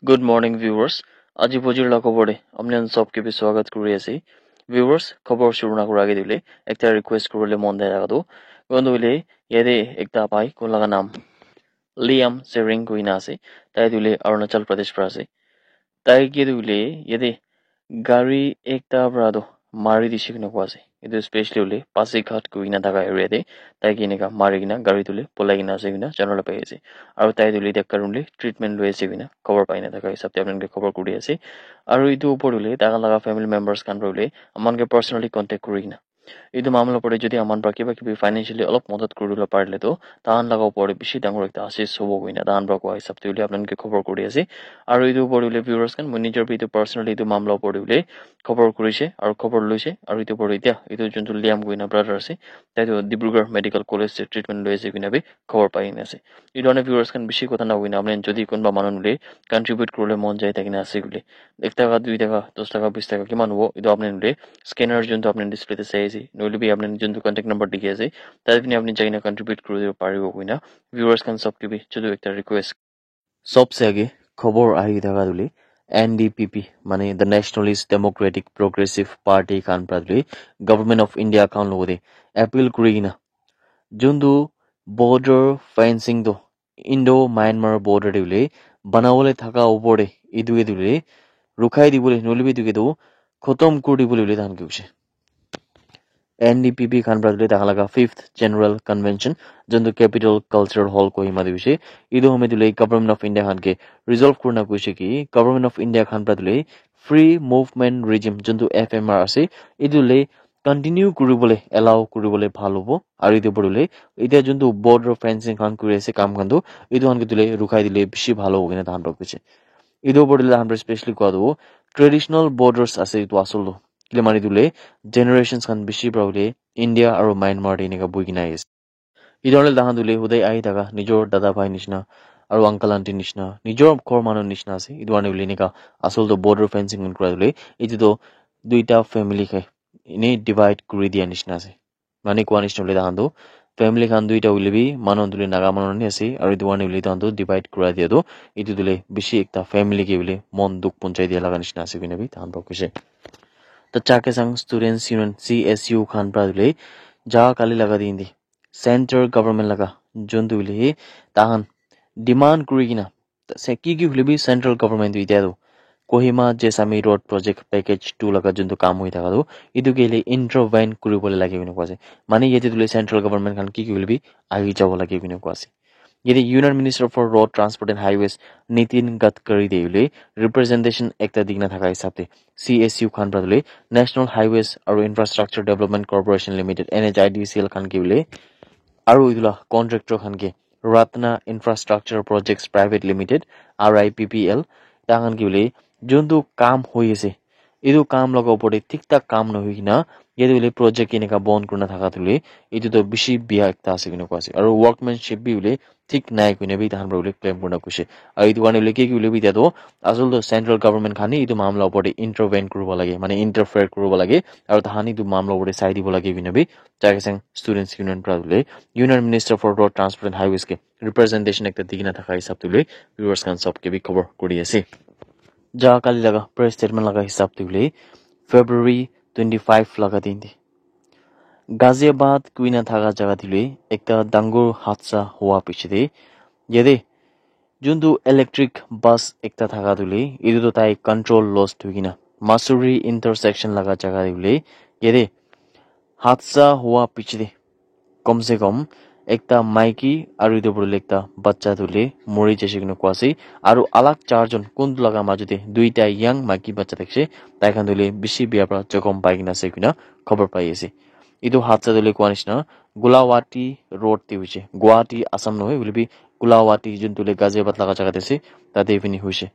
Good morning viewers. আজি বজিৰ খবৰে আপোনালোক সবকে স্বাগত কৰি আছে। Viewers খবৰ শুরু না করার আগে দিলে একটা রিকোয়েস্ট করলে মন দেয় রাখতো। কোন দিলে ইয়াদে একটা পাই কোন লাগা নাম লিয়াম সেরিং কইনা আছে। তাই দিলে অরুণাচল প্রদেশ पर আছে। তাই কি দিলে ইয়াদে গাড়ি একটা ব্রাদো মারি দিছে কিনা কোয়াছে। ಇದು ಸ್ಪೆಷಲಿ ಪಾಸಿಘಾಟ್ ಕುಯಿನ ತಗ ಏರಿಯಾದೆ ತಾಯಿಗಿನಗ ಮಾರಿಗಿನ ಗಾಡಿ ತುಲಿ ಪೊಲಾಗಿನ ಸೇವಿನ ಜನರಲ್ ಪೈಸೆ আৰু তাই তুলি দেখাৰুলি ট্ৰিটমেন্ট লৈ আছে বিনা খবৰ পাই না থাকা হিচাপে আপোনালোকে খবৰ কৰি আছে আৰু ইটো ওপৰলে তাগা লাগা ফ্যামিলি মেম্বাৰ্স কান ৰলে আমানকে পাৰ্সনালি কন্টাক্ট কৰি না এইটো মামলা পৰে যদি আমান পৰা কিবা কিবি ফাইনেন্সিয়ালি অলপ মদত কৰিব পাৰিলে তো তাহান লাগা ওপৰে বেছি ডাঙৰ একটা আশিস হ'ব গইনা তাহান পৰা কোৱা হিচাপে তুলি আপোনালোকে খবৰ কৰি আছে আৰু এইটো ওপৰলে ভিউৱাৰ্স কান মই নিজৰ ভিটো পাৰ্সনালি এইটো মামলা ওপৰলে খবৰ কৰিছে আৰু খবৰ লৈছে আৰু এইটো ওপৰ এতিয়া এইটো যোনটো লিয়াম গইনা ব্ৰাদাৰ আছে তাইটো ডিব্ৰুগড় মেডিকেল কলেজ ট্ৰিটমেন্ট লৈ আছে কিনাবে খবৰ পাই আছে এই ধৰণে ভিউৱাৰ্স কান বেছি কথা নগইনা আপুনি যদি কোনবা মানুহলে কন্ট্ৰিবিউট কৰিলে মন যায় তাকিনা আছে গুলি 1 টাকা 2 টাকা 10 টাকা 20 টাকা কিমান হ'ব এইটো আপোনালোকে স্ক্যানার যোনটো আপুনি ডিসপ্লেতে চাই আছে নইলে বি আপুনি যোনটো কন্টাক্ট নাম্বার দেখি আছে তাতে আপুনি যাইনা কন্ট্রিবিউট কৰিব পাৰিব কইনা ভিউৱাৰ্স কান সবকে বি যদি একটা রিকোয়েস্ট सबसे आगे खबर आही থাকা দুলি एनडीपीपी माने the Nationalist Democratic Progressive Party खान प्रादुली गवर्नमेंट ऑफ इंडिया खान लोगोदे अपील करिगिना जोंदु बॉर्डर फेंसिंग दो इंडो म्यांमार बॉर्डर दिले बनावले थाका ओपरे इदुगे दिले रुखाई दिबले नलिबि दुगे दो खत्म कर दिबले धान किउसे एनडीपीपी खान प्रादुले तालागा 5th जनरल कन्वेंशन जोंदु कैपिटल कल्चरल हॉल को हिमा दिबसे इदो हमें दिले गवर्नमेंट ऑफ इंडिया खान के रिजॉल्व करना कुसे कि गवर्नमेंट ऑफ इंडिया खान प्रादुले फ्री मूवमेंट रिजिम जोंदु एफएमआर আছে इदुले कंटिन्यू কৰিবলৈ এলাও কৰিবলৈ ভাল হ'ব আৰু ইটো পৰলে এতিয়া যোনটো বৰ্ডাৰ ফেন্সিং খান কৰি আছে কাম খানটো ইটো হানকে দিলে रुखाই দিলে বেছি ভাল হ'ব কিনা ধান ৰখিছে ইটো পৰলে হান স্পেশালি কোৱা দো ট্ৰেডিশনাল বৰ্ডাৰ্স আছে ইটো আসলো কিলে মানি দিলে জেনাৰেশনস খান বেছি প্ৰবলে ইন্ডিয়া আৰু म्यांमार দিনেকা বুইকিনা আছে ইদৰলে দাহান দিলে হুদাই আহি থাকা নিজৰ দাদা ভাই নিচিনা আৰু আঙ্কাল আন্টি নিচিনা নিজৰ ঘৰ মানুহ নিচিনা আছে ইটো আনি বুলি নিকা আসলটো বৰ্ডাৰ ফেন্সিং কৰা দিলে ইটো দুইটা ফ্যামিলি খাই ইনে ডিভাইড কৰি দিয়া নিচিনা আছে মানে কোৱা নিচিনা হলে দাহান ফ্যামিলি খান দুইটা উলিবি মানুহ দুলে নাগা মানুহ নি আছে আৰু ইটো আনি বুলি দাহান ডিভাইড কৰা দিয়া তো ইটো দিলে বেছি একটা ফ্যামিলি কে বলে মন দুখ পঞ্চাই দিয়া লাগা নিচিনা আছে বিনাবি দাহান কৈছে The Chakesang Students Union CSU Khan Pradule Ja Kali Laga Dindi Center Government Laga Junduli Tahan Demand Kurigina Sekiki Hulibi Central Government Vidado Kohima Jesami Road Project Package 2 Laga Jundu Kamu Itagado Idugele Intervene Kuribole Lagi Quasi Mani Yetule Central Government Kan Kiki Hulibi Agi Javala Givino Quasi यदि union minister for road transport and highways Nitin Gadkari देउले representation एकता दिगना थाका हिसाबते CSU खान प्रदले national highways और infrastructure development corporation limited NHIDCL खान केउले आरो इदुला कॉन्ट्रैक्टर खान के Ratna infrastructure projects private limited RIPPL ताखान केउले जोंदु काम होइसे इदु काम लगा पड़े ठीक ठाक काम न होइना यदि प्रोजेक्ट किनेका बन्द करना थाका तुले इदु तो बेसी बिया एकता आसे किन कोसे और वर्कमैनशिप भी उले ठीक नाय कुने भी तान प्रबले क्लेम करना कुसे और इदु वाने उले के उले भी दिया तो असल तो सेंट्रल गवर्नमेंट खानी इदु मामला पड़े इंटरवेन करबो लागे माने इंटरफेयर करबो लागे और ताहानी इदु मामला पड़े साइड दिबो लागे बिनबे चाकेसंग स्टूडेंट्स यूनियन प्रबले union minister for road transport and highways के रिप्रेजेंटेशन एकता दिगिना थाका हिसाब तुले व्यूअर्स कान सब के भी खबर करि आसे जा काली लगा प्रेस स्टेटमेंट लगा हिसाब तुले February 25 लगा दिन गाजियाबाद कुइना थाका जगह दिले एकता डांगुर हादसा हुआ पिछे यदि जुंदु इलेक्ट्रिक बस एकता थाका दिले इदु तो ताई कंट्रोल लॉस थुगिना मासुरी इंटरसेक्शन लगा जगह दिले यदि हादसा हुआ पिछे कम से कम एकता माइकी আৰু ইটো পৰলে একটা বাচ্চা তুলে মৰি যাইছে কিনো কোৱাছে আৰু আলাক চাৰজন কোন লগা মাজতে দুইটা ইয়াং মাইকি বাচ্চা দেখছে তাইখান তুলে বেছি বিয়া পৰা জখম পাই কিনা আছে কিনা খবৰ পাই আছে ইটো হাদসা তুলে কোৱা নিচিনা গুলাৱাটি रोड তে হৈছে গুৱাহাটী আসাম নহয় বলিবি গুলাৱাটি যোন তুলে গাজিয়াবাদ লগা জায়গা আছে তাতে ইভিনি হৈছে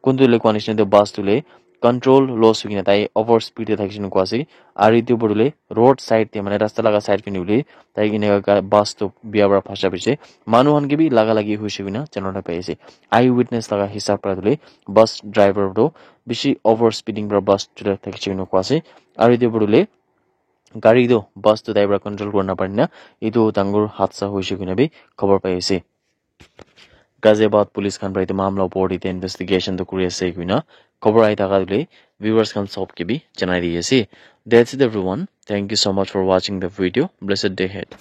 কোন তুলে কোৱা নিচিনা বাস তুলে कंट्रोल लॉस हुई ना ताई ओवर स्पीड था किसी ने कोसी आरित्य बड़ुले रोड साइड थे माने रास्ता लगा साइड पे निउले ताई किने का बस तो बिया बड़ा फासा पिछे मानुहन के भी लगा लगी हुई शिविना चनोटा पे ऐसे आई विटनेस लगा हिसाब पर तुले बस ड्राइवर दो बिशी ओवर स्पीडिंग पर बस चुरा था किसी ने कोसी आरित्य बड़ुले गाड़ी दो बस तो ड्राइवर कंट्रोल करना पड़ना ये तो तंगुर हादसा हुई शिविना भी खबर पे ऐसे Ghaziabad police khan pra itu mamla opor ite investigation to kuri ase kuina khobor ai taka dule viewers khan sob ke bi janai di ase. That's it everyone. Thank you so much for watching the video. Blessed day ahead.